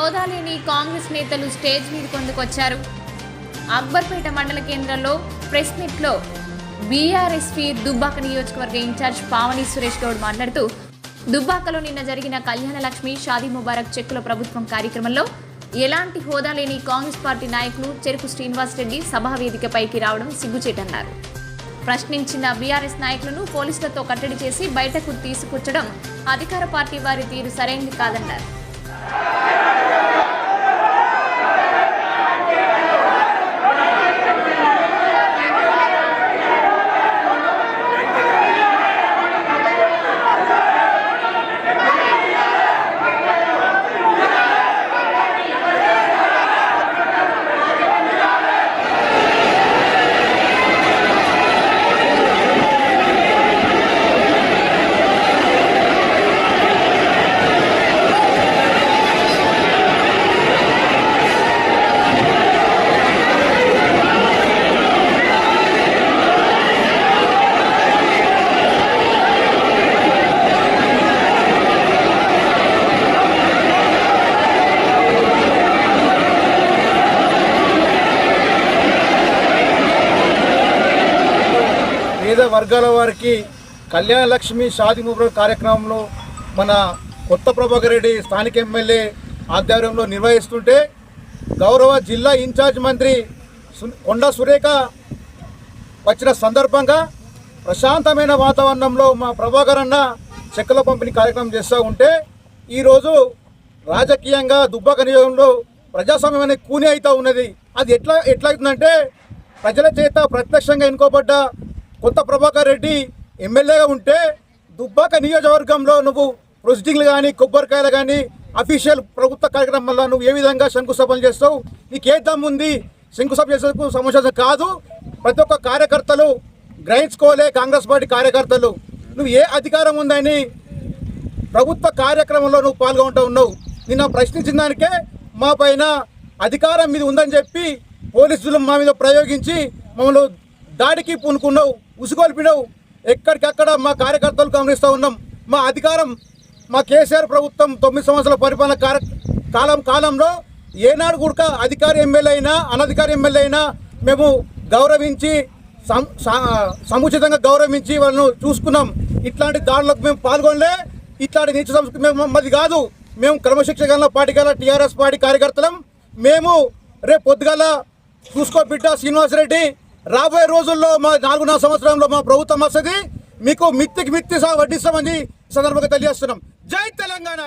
హోదా లేని కాంగ్రెస్ నేతలు స్టేజ్ మీద కొందుకొచ్చారు. అక్బర్పేట మండల కేంద్రంలో ప్రెస్ మీట్లో బీఆర్ఎస్పీ దుబ్బాక నియోజకవర్గ ఇన్ఛార్జ్ పావని సురేష్ గౌడ్ మాట్లాడుతూ, దుబ్బాకలో నిన్న జరిగిన కళ్యాణ లక్ష్మి షాదీ ముబారక్ చెక్కుల ప్రభుత్వం కార్యక్రమంలో ఎలాంటి హోదా లేని కాంగ్రెస్ పార్టీ నాయకులు చెరుకు శ్రీనివాస్ రెడ్డి సభా వేదికపైకి రావడం సిగ్గుచేటన్నారు. ప్రశ్నించిన బీఆర్ఎస్ నాయకులను పోలీసులతో కట్టడి చేసి బయటకు తీసుకొచ్చడం అధికార పార్టీ వారి తీరు సరైనది కాదన్నారు. పేద వర్గాల వారికి కళ్యాణ లక్ష్మి షాదీ ముబారక్ కార్యక్రమంలో మన కొత్త ప్రభాకర్ రెడ్డి స్థానిక ఎమ్మెల్యే ఆధ్వర్యంలో నిర్వహిస్తుంటే గౌరవ జిల్లా ఇన్ఛార్జ్ మంత్రి కొండా సురేఖ వచ్చిన సందర్భంగా ప్రశాంతమైన వాతావరణంలో మా ప్రభాకర్ అన్న చెక్కుల పంపిణీ కార్యక్రమం చేస్తూ ఉంటే ఈరోజు రాజకీయంగా దుబ్బాక నియోజకంలో ప్రజాస్వామ్యం అనేది కూని అవుతూ ఉన్నది. అది ఎట్లయితుందంటే ప్రజల చేత ప్రత్యక్షంగా ఎన్నుకోబడ్డ కొత్త ప్రభాకర్ రెడ్డి ఎమ్మెల్యేగా ఉంటే దుబ్బాక నియోజకవర్గంలో నువ్వు ప్రొసీడింగ్లు కానీ కొబ్బరికాయలు కానీ అఫీషియల్ ప్రభుత్వ కార్యక్రమం వల్ల నువ్వు ఏ విధంగా శంకుస్థాపన చేస్తావు? నీకే దమ్ముంది శంకుస్థాపన చేసేందుకు సమాచారం కాదు. ప్రతి ఒక్క కార్యకర్తలు గ్రహించుకోలే, కాంగ్రెస్ పార్టీ కార్యకర్తలు నువ్వు ఏ అధికారం ఉందని ప్రభుత్వ కార్యక్రమంలో నువ్వు పాల్గొంటూ ఉన్నావు. నిన్న ప్రశ్నించిన దానికే మా పైన అధికారం మీద ఉందని చెప్పి పోలీసులు మా మీద ప్రయోగించి మమ్మల్ని దాడికి పూనుకున్నావు, ఉసుగొల్పినావు. ఎక్కడికక్కడ మా కార్యకర్తలు గమనిస్తూ ఉన్నాం. మా అధికారం మా కేసీఆర్ ప్రభుత్వం 9 సంవత్సరాల పరిపాలన కాలంలో ఏనాడు కూడా అధికారి ఎమ్మెల్యే అయినా అనధికారి ఎమ్మెల్యే అయినా మేము గౌరవించి సముచితంగా గౌరవించి వాళ్ళను చూసుకున్నాం. ఇట్లాంటి దాడులకు మేము పాల్గొనలే. ఇట్లాంటి నీచ సంస్కృతి మేము మాది కాదు. మేము క్రమశిక్షణ గల పార్టీ గల టీఆర్ఎస్ పార్టీ కార్యకర్తలం. మేము రేపు పొద్దుగాల చూసుకో బిడ్డ శ్రీనివాసరెడ్డి, రాబోయే రోజుల్లో మా 4.5 సంవత్సరంలో మా ప్రభుత్వం వస్తుంది, మీకు మిత్తికి మిత్తి వడ్డిస్తామని సందర్భంగా తెలియజేస్తున్నాం. జై తెలంగాణ.